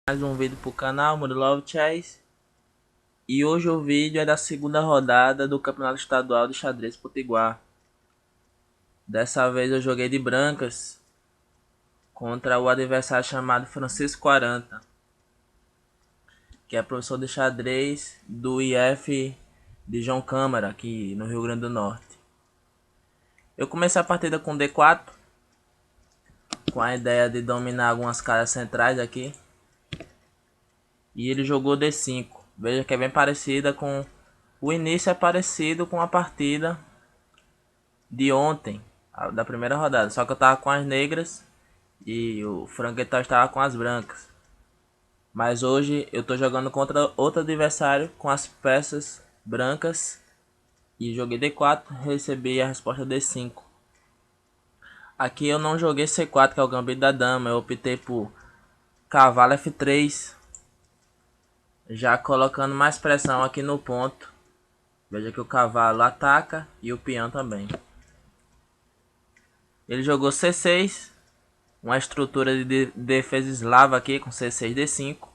Mais um vídeo pro canal Murilo Chess. E hoje o vídeo é da segunda rodada do Campeonato Estadual de Xadrez Potiguar. Dessa vez eu joguei de brancas contra o adversário chamado Francisco Aranta, que é professor de xadrez do IF de João Câmara, aqui no Rio Grande do Norte. Eu comecei a partida com D4, com a ideia de dominar algumas casas centrais aqui. E ele jogou D5. Veja que é bem parecida com... O início é parecido com a partida de ontem, da primeira rodada. Só que eu tava com as negras e o franguetal estava com as brancas. Mas hoje eu tô jogando contra outro adversário com as peças brancas. E joguei D4, recebi a resposta D5. Aqui eu não joguei C4, que é o gambito da dama. Eu optei por cavalo F3. Já colocando mais pressão aqui no ponto. Veja que o cavalo ataca e o peão também. Ele jogou C6. Uma estrutura de defesa eslava aqui com C6, D5.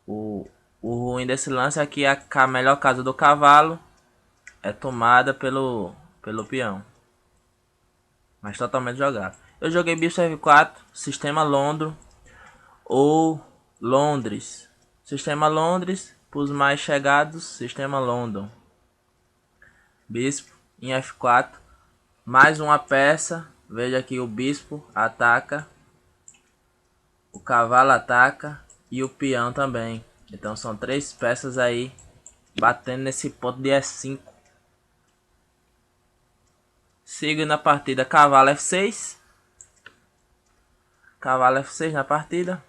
O ruim desse lance é que a melhor casa do cavalo é tomada pelo peão. Mas totalmente jogado. Eu joguei bicho F4, sistema Londro ou Londres. Sistema Londres, para os mais chegados, sistema London. Bispo em F4, mais uma peça. Veja aqui o bispo ataca, o cavalo ataca e o peão também. Então são três peças aí batendo nesse ponto de E5. Sigo na partida cavalo F6. Cavalo F6 na partida.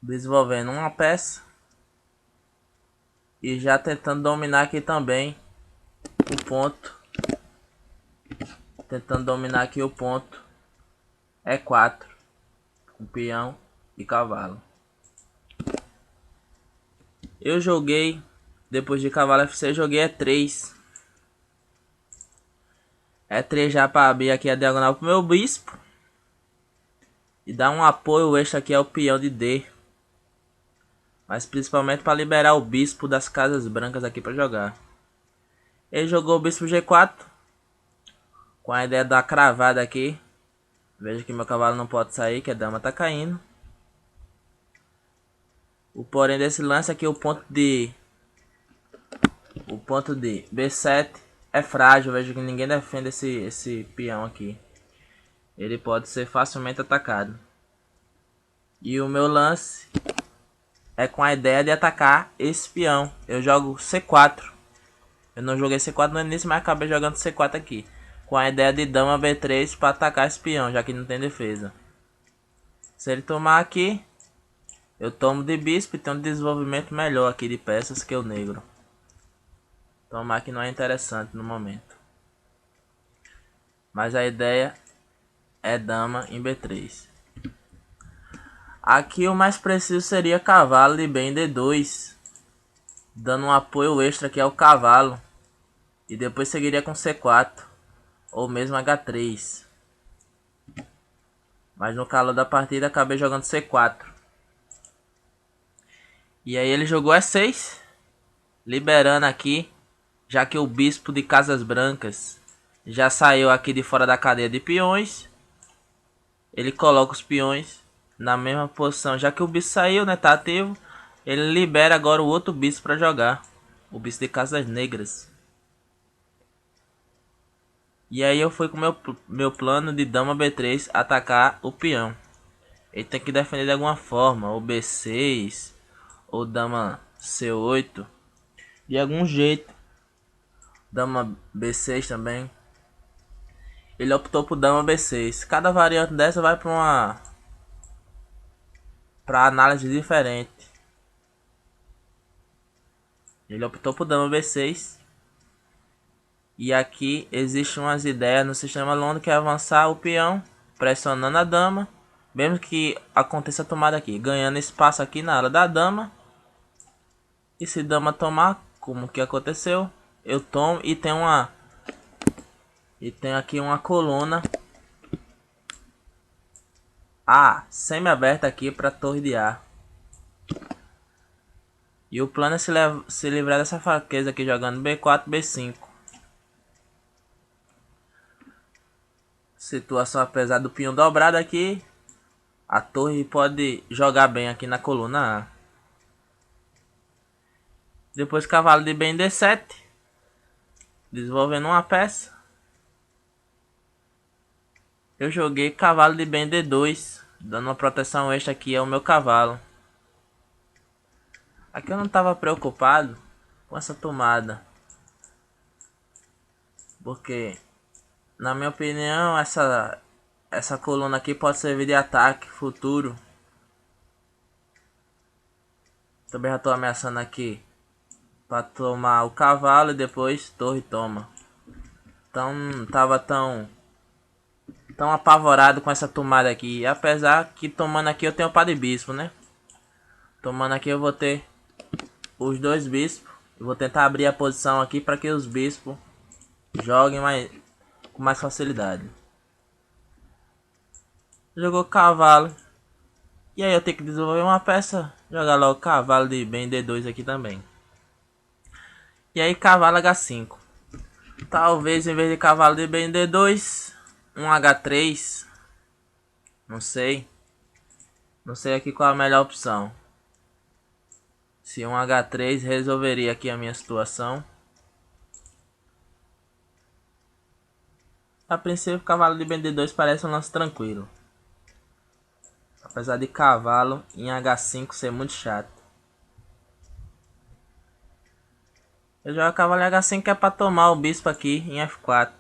Desenvolvendo uma peça. E já tentando dominar aqui também o ponto. Tentando dominar aqui o ponto E4. Com peão e cavalo. Eu joguei, depois de cavalo F6, joguei E3. E3 já para abrir aqui a diagonal pro meu bispo. E dar um apoio extra aqui ao peão de D. Mas principalmente para liberar o bispo das casas brancas aqui para jogar. Ele jogou o bispo G4. Com a ideia da cravada aqui. Veja que meu cavalo não pode sair, que a dama tá caindo. O porém desse lance aqui, o ponto de B7 é frágil. Veja que ninguém defende esse peão aqui. Ele pode ser facilmente atacado. E o meu lance é com a ideia de atacar esse peão. Eu jogo C4. Eu não joguei C4 no início, mas acabei jogando C4 aqui. Com a ideia de dama B3 para atacar esse peão, já que não tem defesa. Se ele tomar aqui, eu tomo de bispo e tenho um desenvolvimento melhor aqui de peças que o negro. Tomar aqui não é interessante no momento. Mas a ideia é dama em B3. Aqui o mais preciso seria cavalo de bem D2. Dando um apoio extra aqui ao cavalo. E depois seguiria com C4. Ou mesmo H3. Mas no calor da partida acabei jogando C4. E aí ele jogou E6. Liberando aqui. Já que o bispo de casas brancas já saiu aqui de fora da cadeia de peões. Ele coloca os peões na mesma posição. Já que o bispo saiu, né, tá ativo. Ele libera agora o outro bispo para jogar. O bispo de casas negras. E aí eu fui com meu plano de dama B3 atacar o peão. Ele tem que defender de alguma forma. Ou B6. Ou dama C8. De algum jeito. Dama B6 também. Ele optou por dama B6. Cada variante dessa vai para análise diferente. Ele optou por dama B6. E aqui existem umas ideias no sistema London que é avançar o peão, pressionando a dama. Mesmo que aconteça a tomada aqui, ganhando espaço aqui na área da dama. E se dama tomar, como que aconteceu, eu tomo e tem aqui uma coluna A semi-aberta aqui para torre de A. E o plano é se livrar dessa fraqueza aqui jogando B4, B5. Situação, apesar do pinho dobrado aqui, a torre pode jogar bem aqui na coluna A. Depois cavalo de bem D7. Desenvolvendo uma peça. Eu joguei cavalo de bem D2. Dando uma proteção extra aqui ao meu cavalo. Aqui eu não estava preocupado com essa tomada. Porque, na minha opinião, essa coluna aqui pode servir de ataque futuro. Também já estou ameaçando aqui para tomar o cavalo e depois torre toma. Então não tava tão apavorado com essa tomada aqui. Apesar que tomando aqui eu tenho o padre bispo, né? Tomando aqui eu vou ter os dois bispos. Eu vou tentar abrir a posição aqui para que os bispos joguem com mais facilidade. Jogou cavalo. E aí eu tenho que desenvolver uma peça. Jogar logo cavalo de bem D2 aqui também. E aí cavalo H5. Talvez em vez de cavalo de bem D2, um H3. Não sei. Não sei aqui qual a melhor opção. Se um H3 resolveria aqui a minha situação. A princípio, cavalo de bem D2 parece um lance tranquilo. Apesar de cavalo em H5 ser muito chato. Eu jogo cavalo em H5 que é para tomar o bispo aqui em F4.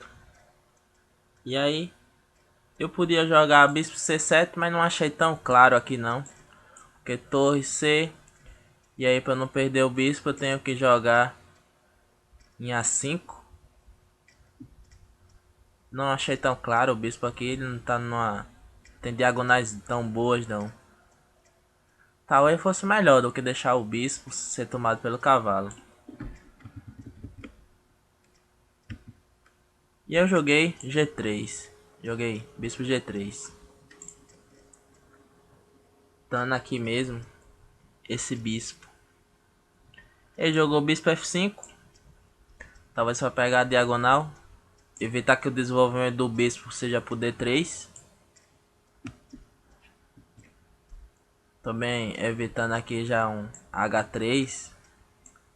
E aí, eu podia jogar bispo C7, mas não achei tão claro aqui não. Porque torre C. E aí, para não perder o bispo, eu tenho que jogar em A5. Não achei tão claro o bispo aqui, ele não tá numa... Tem diagonais tão boas não. Talvez fosse melhor do que deixar o bispo ser tomado pelo cavalo. E eu joguei G3. Joguei bispo G3. Dando aqui mesmo esse bispo. Ele jogou bispo F5. Talvez para pegar a diagonal. Evitar que o desenvolvimento do bispo seja por D3. Também evitando aqui já um H3.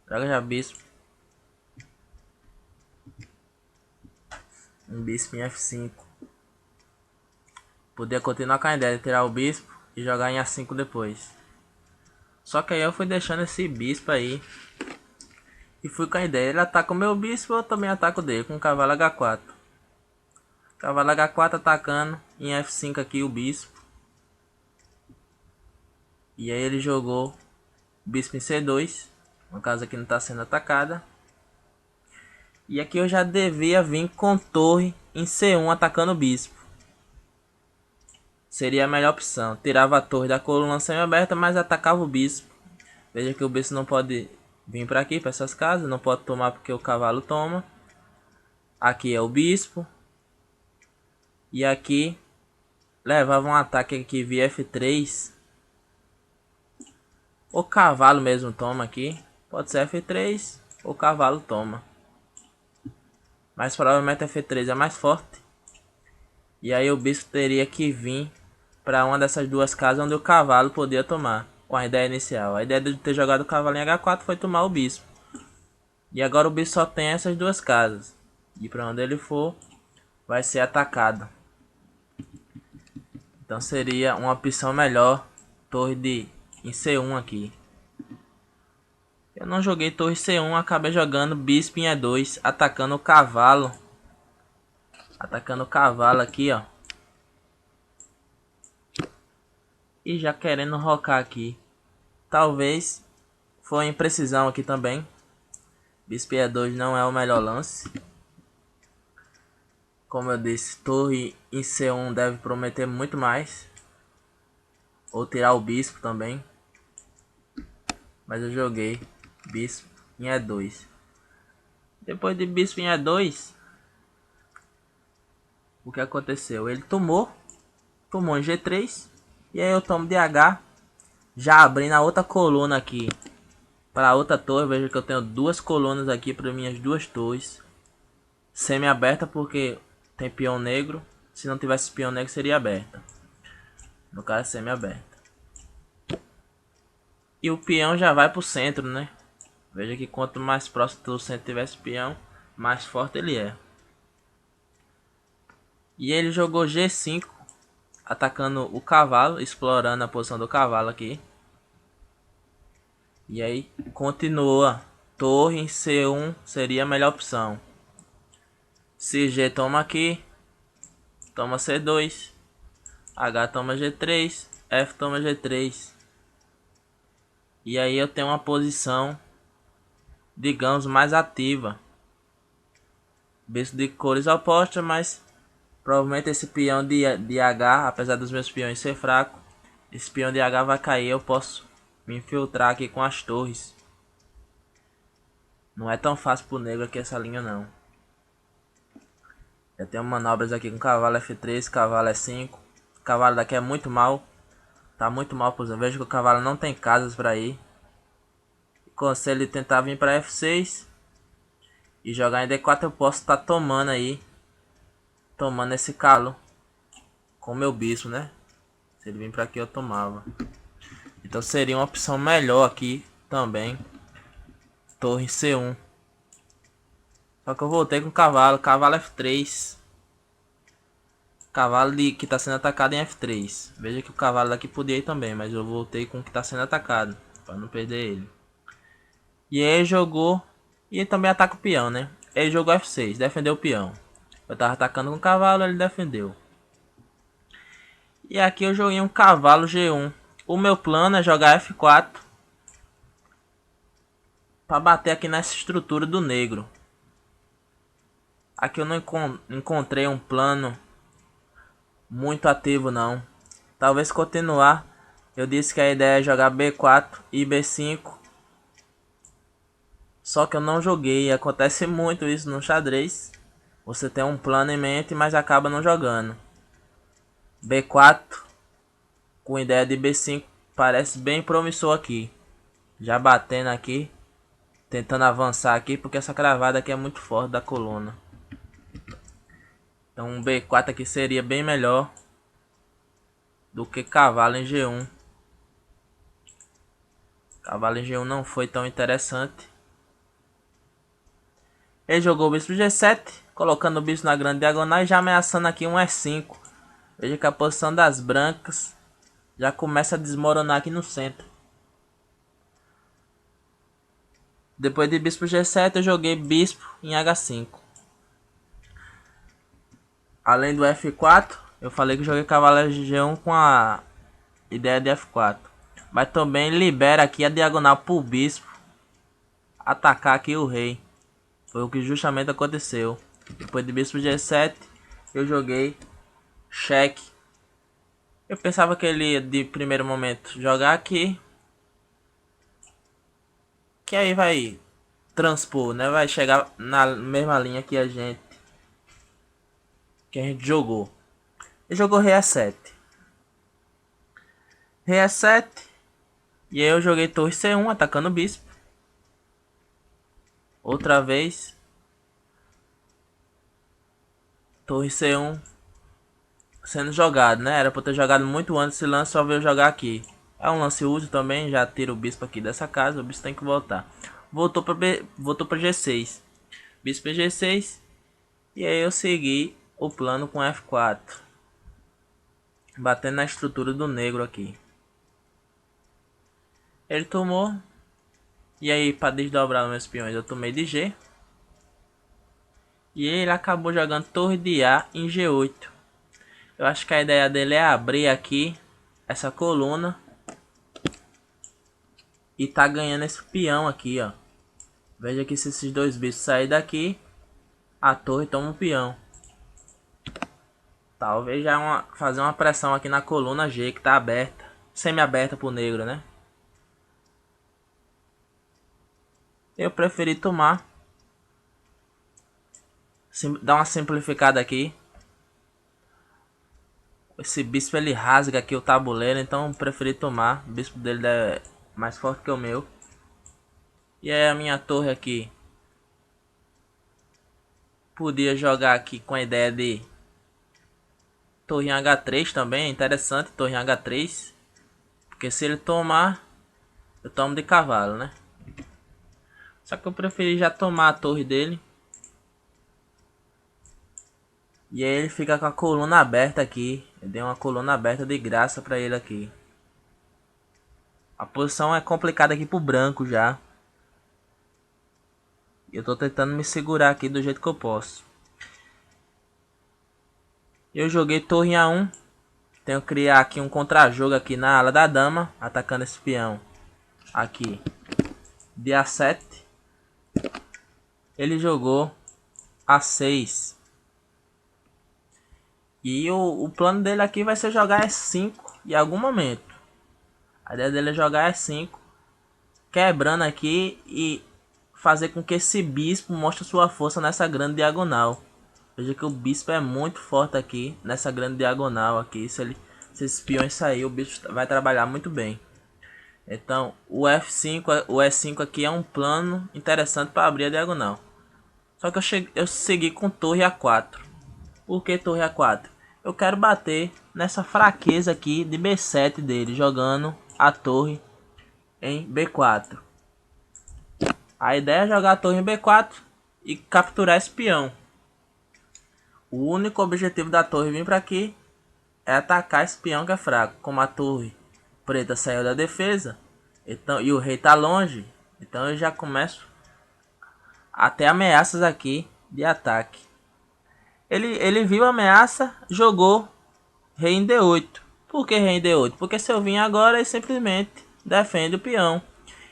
Joga já bispo. Um bispo em F5. Podia continuar com a ideia de tirar o bispo e jogar em A5 depois. Só que aí eu fui deixando esse bispo aí. E fui com a ideia. Ele ataca o meu bispo, eu também ataco dele com o cavalo H4. Cavalo H4 atacando em F5 aqui o bispo. E aí ele jogou bispo em C2. No caso aqui não está sendo atacada. E aqui eu já devia vir com torre em C1 atacando o bispo. Seria a melhor opção. Tirava a torre da coluna semi-aberta, mas atacava o bispo. Veja que o bispo não pode vir para aqui, para essas casas. Não pode tomar porque o cavalo toma. Aqui é o bispo. E aqui levava um ataque aqui via F3. O cavalo mesmo toma aqui. Pode ser F3 ou cavalo toma. Mas provavelmente F3 é mais forte. E aí o bispo teria que vir para uma dessas duas casas onde o cavalo podia tomar. Com a ideia inicial. A ideia de ter jogado o cavalo em H4 foi tomar o bispo. E agora o bispo só tem essas duas casas. E para onde ele for, vai ser atacado. Então seria uma opção melhor. Torre em C1 aqui. Eu não joguei torre C1, acabei jogando bispo em E2, atacando o cavalo. Atacando o cavalo aqui, ó. E já querendo rocar aqui. Talvez foi imprecisão aqui também. Bispo E2 não é o melhor lance. Como eu disse, torre em C1 deve prometer muito mais. Ou tirar o bispo também. Mas eu joguei bispo em E2. Depois de bispo em E2, o que aconteceu? Ele tomou em G3. E aí eu tomo DH. Já abri na outra coluna aqui. Para outra torre. Veja que eu tenho duas colunas aqui para minhas duas torres. Semi-aberta porque tem peão negro. Se não tivesse peão negro seria aberta. No caso semi-aberta. E o peão já vai pro centro, né? Veja que quanto mais próximo do centro tivesse peão, mais forte ele é. E ele jogou G5, atacando o cavalo, explorando a posição do cavalo aqui. E aí continua. Torre em C1 seria a melhor opção. Se G toma aqui, toma C2. H toma G3, F toma G3. E aí eu tenho uma posição, digamos, mais ativa. Bispo de cores opostas, mas provavelmente esse peão de H, apesar dos meus peões ser fraco, esse peão de H vai cair. Eu posso me infiltrar aqui com as torres. Não é tão fácil pro negro aqui essa linha não. Eu tenho manobras aqui com cavalo F3, cavalo E5. O cavalo daqui é muito mal. Tá muito mal, por exemplo. Vejo que o cavalo não tem casas para ir. Conselho de tentar vir para F6 e jogar em D4. Eu posso estar tomando aí, tomando esse calo com meu bispo, né? Se ele vir para aqui eu tomava. Então seria uma opção melhor aqui também. Torre C1. Só que eu voltei com cavalo, cavalo F3. Cavalo que está sendo atacado em F3. Veja que o cavalo daqui podia ir também, mas eu voltei com o que está sendo atacado, para não perder ele. E aí ele jogou, e ele também ataca o peão, né? Ele jogou F6, defendeu o peão. Eu tava atacando com o cavalo, ele defendeu. E aqui eu joguei um cavalo G1. O meu plano é jogar F4 para bater aqui nessa estrutura do negro. Aqui eu não encontrei um plano muito ativo não. Talvez continuar. Eu disse que a ideia é jogar B4 e B5. Só que eu não joguei. Acontece muito isso no xadrez. Você tem um plano em mente, mas acaba não jogando. B4 com ideia de B5 parece bem promissor aqui. Já batendo aqui, tentando avançar aqui, porque essa cravada aqui é muito forte da coluna. Então um B4 aqui seria bem melhor do que cavalo em G1. Cavalo em G1 não foi tão interessante. Ele jogou o bispo G7, colocando o bispo na grande diagonal e já ameaçando aqui um E5. Veja que a posição das brancas já começa a desmoronar aqui no centro. Depois de bispo G7 eu joguei bispo em H5. Além do F4, eu falei que joguei cavalo G1 com a ideia de F4. Mas também libera aqui a diagonal para o bispo atacar aqui o rei. Foi o que justamente aconteceu. Depois de bispo G7 eu joguei cheque. Eu pensava que ele ia de primeiro momento jogar aqui, que aí vai transpor, né? Vai chegar na mesma linha que a gente jogou. Ele jogou rei E7. Rei E7. E aí eu joguei torre C1 atacando o bispo. Outra vez. Torre C1 sendo jogado, né? Era pra eu ter jogado muito antes esse lance, só veio jogar aqui. É um lance útil também, já tira o bispo aqui dessa casa, o bispo tem que voltar. Voltou para G6. Bispo G6. E aí eu segui o plano com F4. Batendo na estrutura do negro aqui. Ele tomou. E aí para desdobrar meus peões eu tomei de G. E ele acabou jogando torre de A em G8. Eu acho que a ideia dele é abrir aqui essa coluna. E tá ganhando esse peão aqui, ó. Veja que se esses dois bichos saírem daqui, a torre toma um peão. Talvez já fazer uma pressão aqui na coluna G, que tá aberta. Semi-aberta pro negro, né? Eu preferi tomar. Dar uma simplificada aqui. Esse bispo ele rasga aqui o tabuleiro, então eu preferi tomar. O bispo dele é mais forte que o meu. E aí a minha torre aqui. Podia jogar aqui com a ideia de torre em H3 também, interessante, torre em H3. Porque se ele tomar, eu tomo de cavalo, né? Só que eu preferi já tomar a torre dele. E aí ele fica com a coluna aberta aqui. Eu dei uma coluna aberta de graça pra ele aqui. A posição é complicada aqui pro branco já. Eu tô tentando me segurar aqui do jeito que eu posso. Eu joguei torre em A1. Tenho que criar aqui um contra-jogo aqui na ala da dama. Atacando esse peão. Aqui. De A7. Ele jogou A6. E o plano dele aqui vai ser jogar E5 em algum momento. A ideia dele é jogar E5. Quebrando aqui e fazer com que esse bispo mostre sua força nessa grande diagonal. Veja que o bispo é muito forte aqui nessa grande diagonal aqui. Se esses peões sair, o bispo vai trabalhar muito bem. Então o F5, o E5 aqui é um plano interessante para abrir a diagonal. Só que eu segui com torre A4. Por que torre A4? Eu quero bater nessa fraqueza aqui de B7 dele, jogando a torre em B4. A ideia é jogar a torre em B4 e capturar esse peão. O único objetivo da torre vir para aqui é atacar esse peão que é fraco. Como a torre preta saiu da defesa, então, e o rei tá longe, então eu já começo a ter ameaças aqui de ataque. Ele viu a ameaça, jogou rei em D8. Por que rei em D8? Porque se eu vim agora, ele simplesmente defende o peão.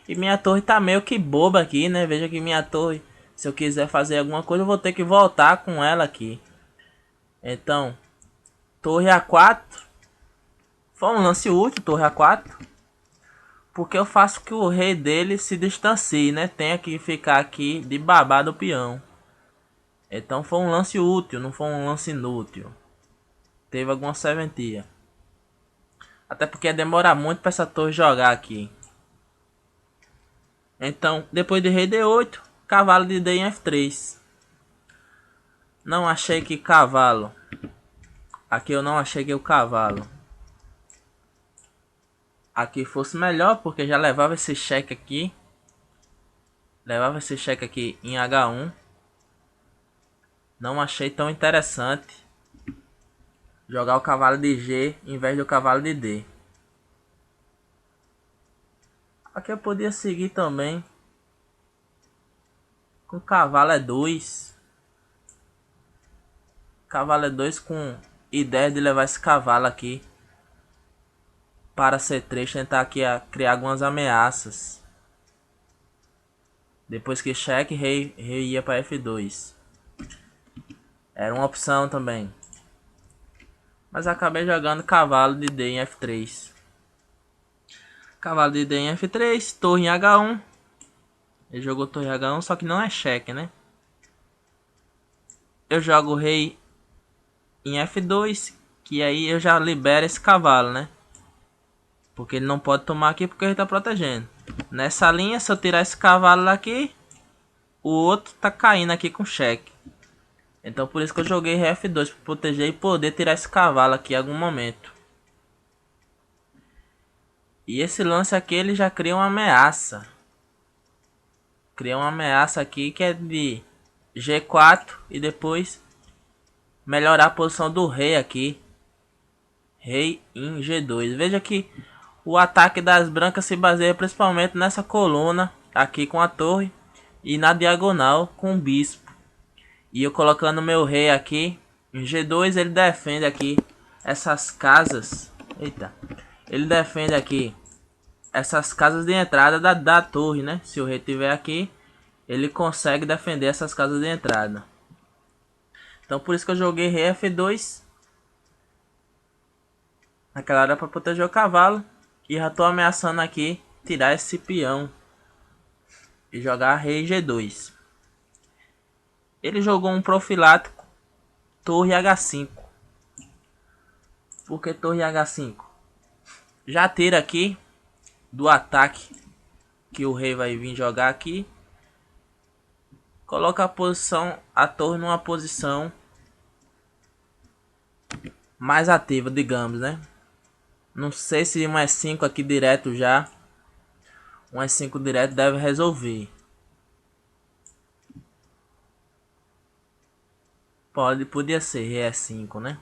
E minha torre tá meio que boba aqui, né? Veja que minha torre, se eu quiser fazer alguma coisa, eu vou ter que voltar com ela aqui. Então, torre A4. Foi um lance útil, torre A4. Porque eu faço que o rei dele se distancie, né? Tenha que ficar aqui de babá do peão. Então foi um lance útil, não foi um lance inútil. Teve alguma serventia. Até porque demora muito para essa torre jogar aqui. Então, depois de rei D8, cavalo de D em F3. Não achei que cavalo. Aqui eu não achei que o cavalo aqui fosse melhor, porque já levava esse cheque aqui. Levava esse cheque aqui em H1. Não achei tão interessante jogar o cavalo de G em vez do cavalo de D. Aqui eu podia seguir também com cavalo E2. Cavalo E2 com ideia de levar esse cavalo aqui para C3, tentar aqui criar algumas ameaças. Depois que cheque, rei ia para F2. Era uma opção também. Mas acabei jogando cavalo de D em F3. Cavalo de D em F3, torre em H1. Ele jogou torre H1, só que não é cheque, né? Eu jogo rei em F2, que aí eu já libero esse cavalo, né? Porque ele não pode tomar aqui porque ele está protegendo. Nessa linha, se eu tirar esse cavalo daqui, o outro tá caindo aqui com cheque. Então por isso que eu joguei rei F2, para proteger e poder tirar esse cavalo aqui em algum momento. E esse lance aqui ele já cria uma ameaça. Cria uma ameaça aqui que é de G4 e depois melhorar a posição do rei aqui. Rei em G2. Veja que o ataque das brancas se baseia principalmente nessa coluna aqui com a torre e na diagonal com o bispo. E eu colocando meu rei aqui em G2, ele defende aqui essas casas. Eita. Ele defende aqui essas casas de entrada da torre, né? Se o rei estiver aqui, ele consegue defender essas casas de entrada. Então por isso que eu joguei rei F2. Naquela hora para proteger o cavalo. E já tô ameaçando aqui tirar esse peão e jogar rei G2. Ele jogou um profilático torre H5. Porque torre H5. Já tira aqui do ataque que o rei vai vir jogar aqui. Coloca a torre numa posição mais ativa, digamos, né? Não sei se um E5 aqui direto já. Um E5 direto deve resolver. Podia ser E5, né?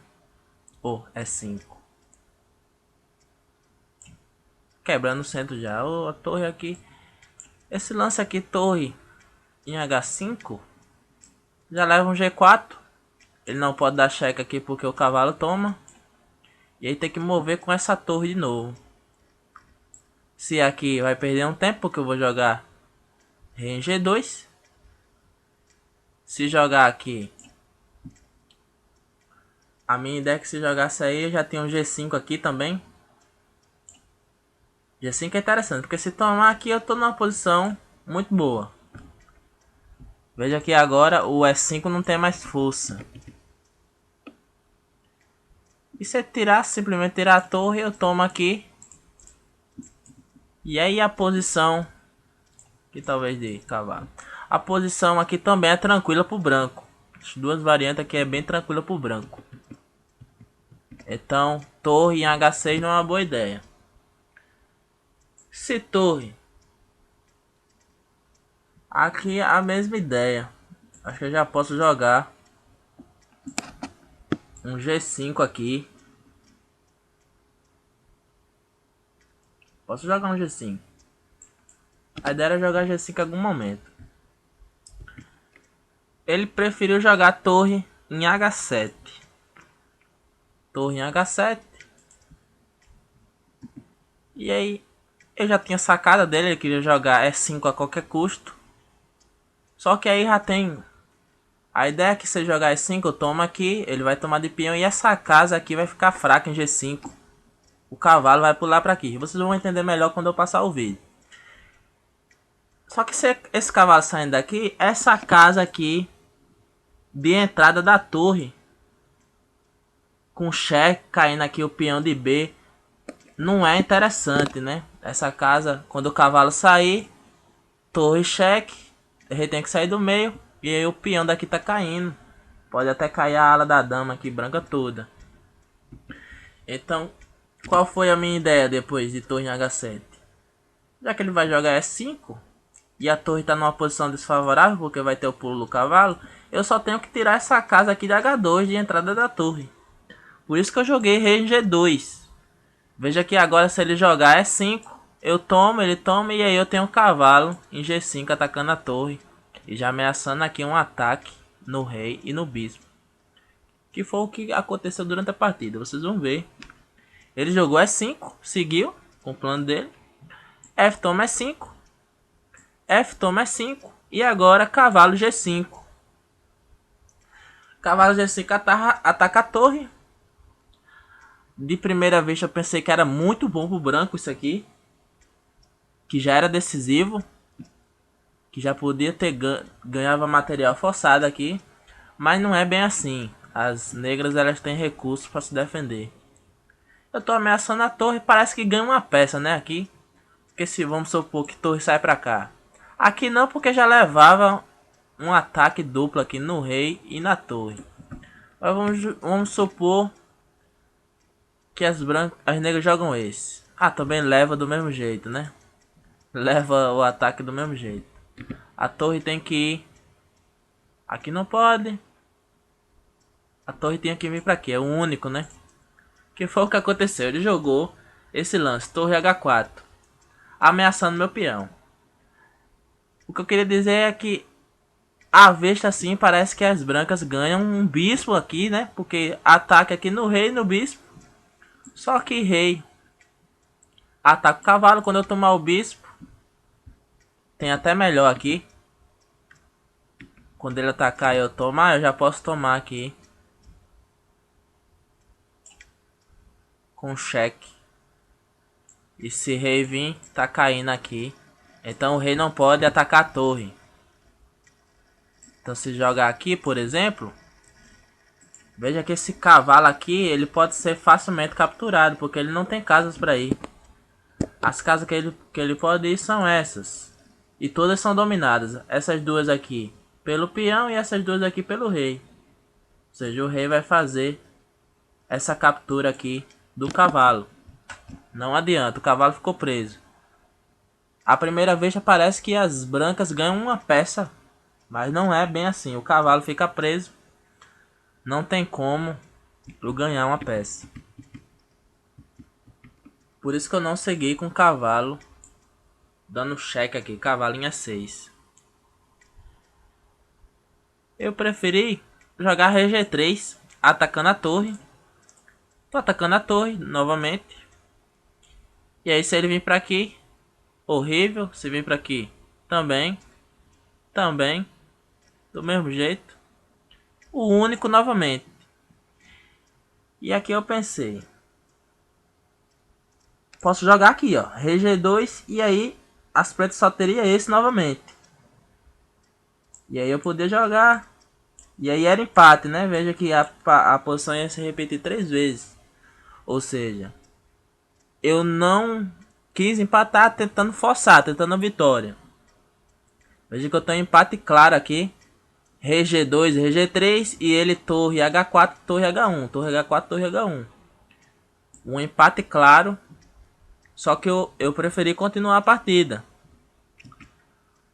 Ou E5. Quebrando o centro já. A torre aqui. Esse lance aqui, torre em H5. Já leva um G4. Ele não pode dar cheque aqui porque o cavalo toma. E aí tem que mover com essa torre de novo. Se aqui vai perder um tempo porque eu vou jogar rei em G2. Se jogar aqui, a minha ideia é que se jogasse aí eu já tenho um G5 aqui também. G5 é interessante porque se tomar aqui eu tô numa posição muito boa. Veja que agora o E5 não tem mais força. E se tirar, simplesmente tirar a torre, eu tomo aqui. E aí a posição que talvez dê cavalo. A posição aqui também é tranquila pro branco. As duas variantes aqui é bem tranquila pro branco. Então, torre em H6 não é uma boa ideia. Se torre, aqui é a mesma ideia. Acho que eu já posso jogar um G5 aqui. Posso jogar um G5. A ideia era jogar G5 em algum momento. Ele preferiu jogar torre em H7. Torre em H7. E aí, eu já tinha sacada dele, ele queria jogar E5 a qualquer custo. Só que aí já tem... A ideia é que se jogar E5, eu tomo aqui, ele vai tomar de peão e essa casa aqui vai ficar fraca em G5. O cavalo vai pular para aqui. Vocês vão entender melhor quando eu passar o vídeo. Só que se esse cavalo saindo daqui, essa casa aqui de entrada da torre, com cheque caindo aqui o peão de B, não é interessante, né? Essa casa, quando o cavalo sair, torre cheque, ele tem que sair do meio e aí o peão daqui tá caindo. Pode até cair a ala da dama aqui branca toda. Então, qual foi a minha ideia depois de torre em H7? Já que ele vai jogar E5 e a torre está numa posição desfavorável porque vai ter o pulo do cavalo, eu só tenho que tirar essa casa aqui de H2 de entrada da torre. Por isso que eu joguei rei em G2. Veja que agora se ele jogar E5, eu tomo, ele toma e aí eu tenho um cavalo em G5 atacando a torre. E já ameaçando aqui um ataque no rei e no bispo. Que foi o que aconteceu durante a partida, vocês vão ver. Ele jogou E5, seguiu com o plano dele. F toma E5. F toma E5. E agora cavalo G5. Cavalo G5 ataca a torre. De primeira vez eu pensei que era muito bom pro branco isso aqui. Que já era decisivo. Que já podia ter ganhava material forçado aqui. Mas não é bem assim. As negras elas têm recursos para se defender. Eu tô ameaçando a torre. Parece que ganha uma peça, né? Aqui. Porque se vamos supor que torre sai pra cá. Aqui não, porque já levava um ataque duplo aqui no rei e na torre. Mas vamos supor que as negras jogam esse. Ah, também leva do mesmo jeito, né? Leva o ataque do mesmo jeito. A torre tem que ir. Aqui não pode. A torre tem que vir pra aqui. É o único, né? Que foi o que aconteceu. Ele jogou esse lance. Torre H4. Ameaçando meu peão. O que eu queria dizer é que à vista assim parece que as brancas ganham um bispo aqui, né? Porque ataque aqui no rei e no bispo. Só que rei ataca o cavalo. Quando eu tomar o bispo, tem até melhor aqui. Quando ele atacar eu tomar, eu já posso tomar aqui com cheque. E se rei vir, tá caindo aqui. Então o rei não pode atacar a torre. Então se jogar aqui, por exemplo, Veja que esse cavalo aqui, ele pode ser facilmente capturado, porque ele não tem casas para ir. As casas que ele pode ir são essas. E todas são dominadas. Essas duas aqui pelo peão e essas duas aqui pelo rei. Ou seja, o rei vai fazer essa captura aqui do cavalo. Não adianta, o cavalo ficou preso. A primeira vez parece que as brancas ganham uma peça, mas não é bem assim. O cavalo fica preso. Não tem como eu ganhar uma peça. Por isso que eu não segui com o cavalo. Dando cheque aqui, cavalinho é 6. Eu preferi jogar RG3, atacando a torre. Tô atacando a torre novamente. E aí se ele vir pra aqui, horrível. Se vir pra aqui, também. Também. Do mesmo jeito. O único novamente. E aqui eu pensei. Posso jogar aqui, ó. RG2 e aí as pretas só teria esse novamente. E aí eu podia jogar. E aí era empate, né? Veja que a posição ia se repetir 3 vezes. Ou seja, eu não quis empatar tentando forçar, tentando a vitória. Veja que eu tenho empate claro aqui. RG2, RG3 e ele torre H4, torre H1. Torre H4, torre H1. Um empate claro. Só que eu preferi continuar a partida.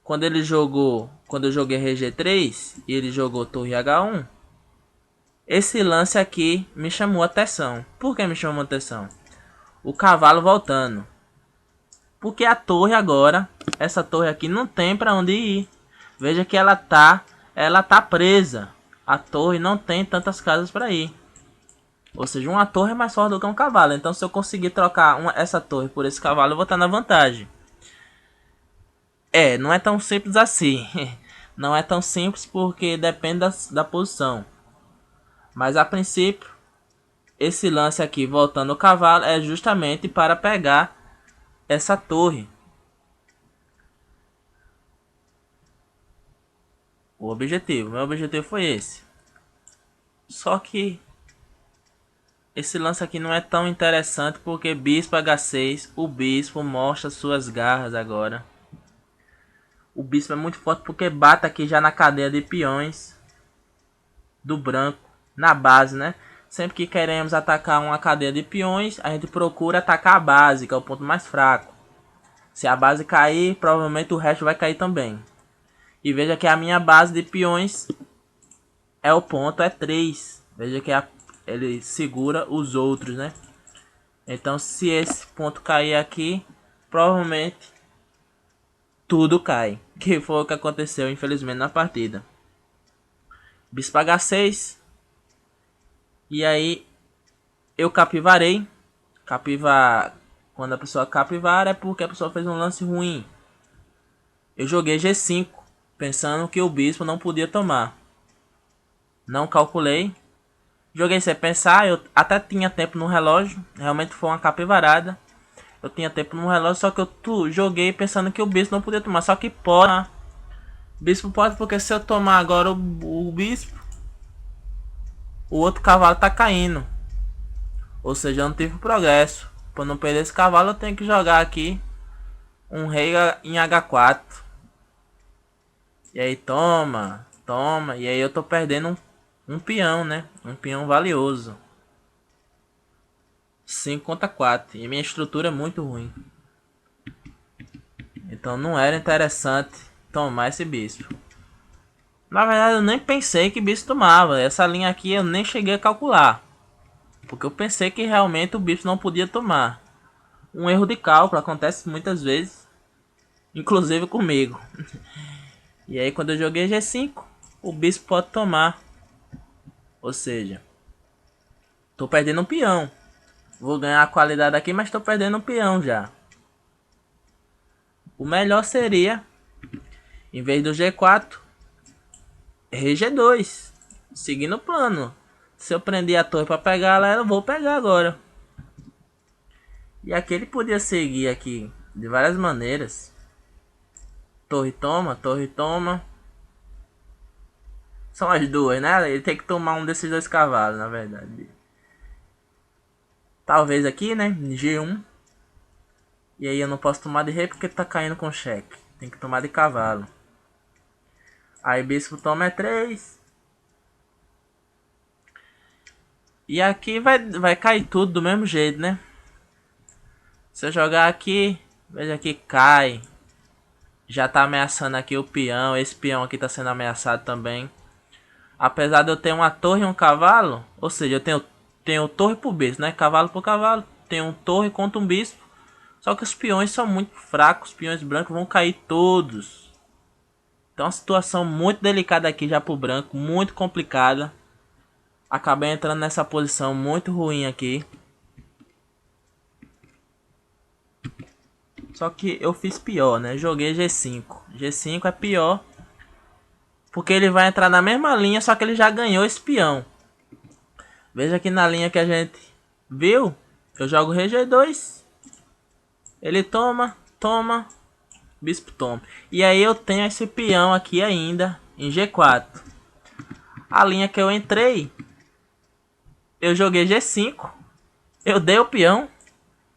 Quando eu joguei RG3 e ele jogou torre H1, esse lance aqui me chamou a atenção. Por que me chamou a atenção? O cavalo voltando. Porque a torre agora, essa torre aqui não tem para onde ir. Veja que ela tá presa. A torre não tem tantas casas para ir. Ou seja, uma torre é mais forte do que um cavalo. Então se eu conseguir trocar essa torre por esse cavalo, eu vou estar na vantagem. Não é tão simples assim. Não é tão simples porque depende da posição. Mas a princípio, esse lance aqui voltando o cavalo é justamente para pegar essa torre. Meu objetivo foi esse. Só que esse lance aqui não é tão interessante porque bispo H6, o bispo mostra suas garras agora. O bispo é muito forte porque bate aqui já na cadeia de peões do branco, na base, né? Sempre que queremos atacar uma cadeia de peões, a gente procura atacar a base, que é o ponto mais fraco. Se a base cair, provavelmente o resto vai cair também. E veja que a minha base de peões é o ponto, é 3. Veja que ele segura os outros, né? Então se esse ponto cair aqui, provavelmente tudo cai. Que foi o que aconteceu, infelizmente, na partida. Bispo H6. E aí eu capivarei. Quando a pessoa capivara é porque a pessoa fez um lance ruim. Eu joguei G5, pensando que o bispo não podia tomar. Não calculei. Joguei sem pensar, eu até tinha tempo no relógio. Realmente foi uma capivarada. Eu tinha tempo no relógio, só que eu joguei pensando que o bispo não podia tomar. Só que pode. Bispo pode, porque se eu tomar agora o bispo, o outro cavalo tá caindo. Ou seja, eu não tive progresso. Para não perder esse cavalo, eu tenho que jogar aqui um rei em H4. E aí toma. E aí eu tô perdendo um peão, né? Um peão valioso. 5 contra 4. E minha estrutura é muito ruim. Então não era interessante tomar esse bispo. Na verdade eu nem pensei que bispo tomava. Essa linha aqui eu nem cheguei a calcular. Porque eu pensei que realmente o bispo não podia tomar. Um erro de cálculo acontece muitas vezes. Inclusive comigo. E aí quando eu joguei G5, o bispo pode tomar. Ou seja, tô perdendo um peão. Vou ganhar a qualidade aqui, mas tô perdendo um peão já. O melhor seria, em vez do G4, RG2. Seguindo o plano. Se eu prender a torre para pegar ela, eu vou pegar agora. E aqui ele podia seguir aqui de várias maneiras. Torre toma, torre toma. São as duas, né? Ele tem que tomar um desses dois cavalos, na verdade. Talvez aqui, né? G1. E aí eu não posso tomar de rei porque tá caindo com cheque. Tem que tomar de cavalo. Aí bispo toma E3. E aqui vai cair tudo do mesmo jeito, né? Se eu jogar aqui, veja que cai. Já tá ameaçando aqui o peão. Esse peão aqui tá sendo ameaçado também. Apesar de eu ter uma torre e um cavalo. Ou seja, eu tenho torre por bispo, né? Cavalo por cavalo. Tenho um torre contra um bispo. Só que os peões são muito fracos. Os peões brancos vão cair todos. Então uma situação muito delicada aqui já pro branco. Muito complicada. Acabei entrando nessa posição muito ruim aqui. Só que eu fiz pior, né? Joguei G5. G5 é pior. Porque ele vai entrar na mesma linha, só que ele já ganhou esse peão. Veja aqui na linha que a gente viu. Eu jogo rei G2. Ele toma, toma. Bispo toma. E aí eu tenho esse peão aqui ainda em G4. A linha que eu entrei. Eu joguei G5. Eu dei o peão.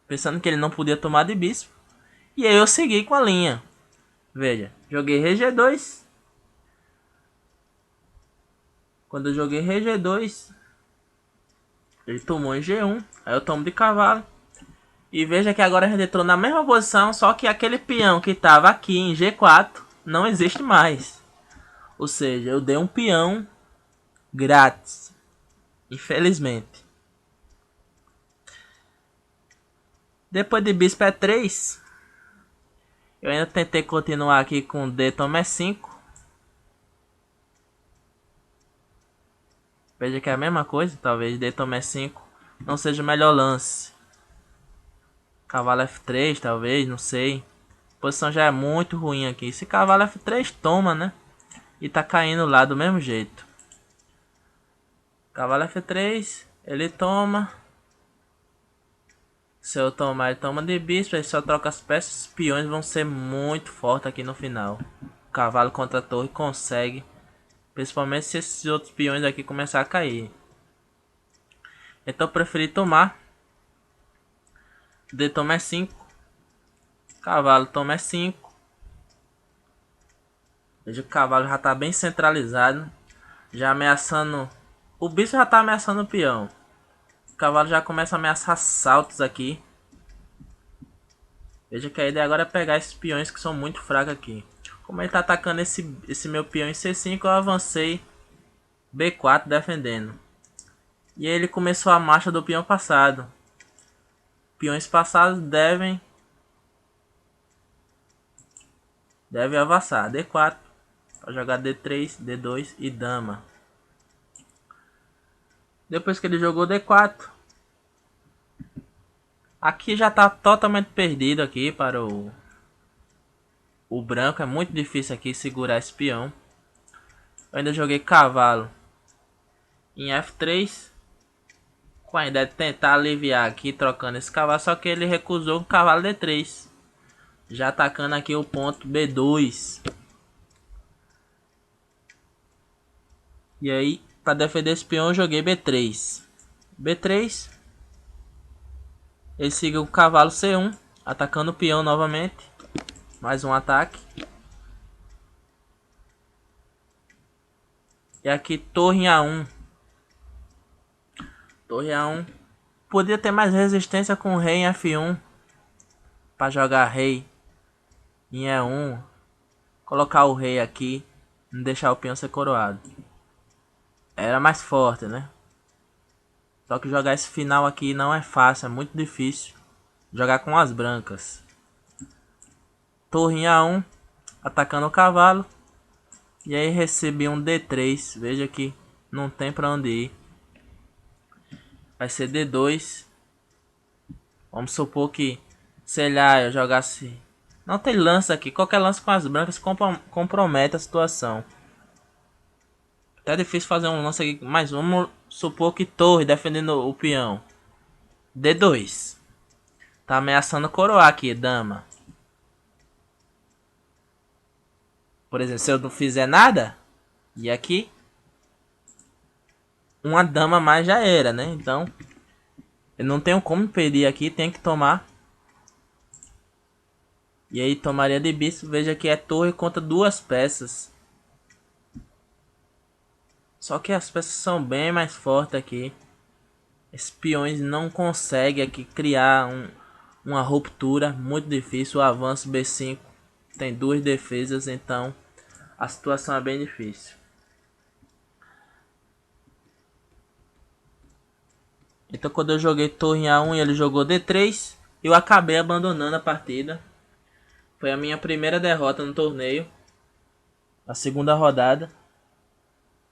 Pensando que ele não podia tomar de bispo. E aí eu segui com a linha. Veja, joguei rei G2. Quando eu joguei rei G2, ele tomou em G1. Aí eu tomo de cavalo. E veja que agora a gente entrou na mesma posição, só que aquele peão que estava aqui em G4 não existe mais. Ou seja, eu dei um peão grátis. Infelizmente. Depois de bispo E3, eu ainda tentei continuar aqui com D toma E5. Veja que é a mesma coisa, talvez D toma E5 não seja o melhor lance. Cavalo F3 talvez, não sei. A posição já é muito ruim aqui. Se cavalo F3 toma, né? E tá caindo lá do mesmo jeito. Cavalo F3, ele toma. Se eu tomar, ele toma de bispo. Aí só troca as peças. Os peões vão ser muito fortes aqui no final. O cavalo contra a torre consegue. Principalmente se esses outros peões aqui começar a cair. Então eu preferi tomar. D toma E5. Cavalo toma E5. Veja que o cavalo já está bem centralizado. Já ameaçando. O bispo já está ameaçando o peão. O cavalo já começa a ameaçar saltos aqui. Veja que a ideia agora é pegar esses peões que são muito fracos aqui. Como ele está atacando esse meu peão em C5, eu avancei B4 defendendo. E aí ele começou a marcha do peão passado. Peões passados devem avançar. D4 para jogar D3, D2 e dama. Depois que ele jogou D4, aqui já está totalmente perdido aqui para o branco. É muito difícil aqui segurar esse peão. Eu ainda joguei cavalo em F3 com a ideia de tentar aliviar aqui trocando esse cavalo, só que ele recusou o cavalo D3, já atacando aqui o ponto B2. E aí, para defender esse peão, eu joguei B3. B3, ele seguiu o cavalo C1, atacando o peão novamente. Mais um ataque. E aqui torre em A1. Torre A1. Podia ter mais resistência com o rei em F1. Para jogar rei em E1. Colocar o rei aqui. Não deixar o peão ser coroado. Era mais forte, né? Só que jogar esse final aqui não é fácil. É muito difícil. Jogar com as brancas. Torre em A1. Atacando o cavalo. E aí recebi um D3. Veja que não tem pra onde ir. Vai ser D2. Vamos supor que, sei lá, eu jogasse... Não tem lance aqui. Qualquer lance com as brancas compromete a situação. Até difícil fazer um lance aqui. Mas vamos supor que torre defendendo o peão. D2. Tá ameaçando coroar aqui, dama. Por exemplo, se eu não fizer nada. E aqui. uma dama a mais já era, né? Então, eu não tenho como perder aqui, tenho que tomar. E aí, tomaria de bispo. Veja que é torre contra duas peças. Só que as peças são bem mais fortes aqui. Esses peões não conseguem aqui criar uma ruptura. Muito difícil. O avanço B5 tem duas defesas, então a situação é bem difícil. Então quando eu joguei torre em A1 e ele jogou D3, eu acabei abandonando a partida. Foi a minha primeira derrota no torneio. A segunda rodada.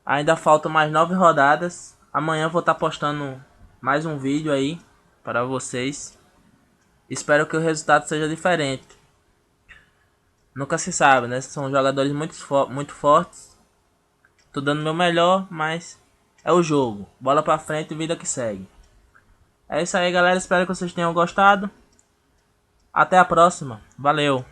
Ainda faltam mais 9 rodadas. Amanhã eu vou estar postando mais um vídeo aí para vocês. Espero que o resultado seja diferente. Nunca se sabe, né? São jogadores muito fortes. Tô dando meu melhor, mas é o jogo. Bola pra frente e vida que segue. É isso aí, galera. Espero que vocês tenham gostado. Até a próxima. Valeu!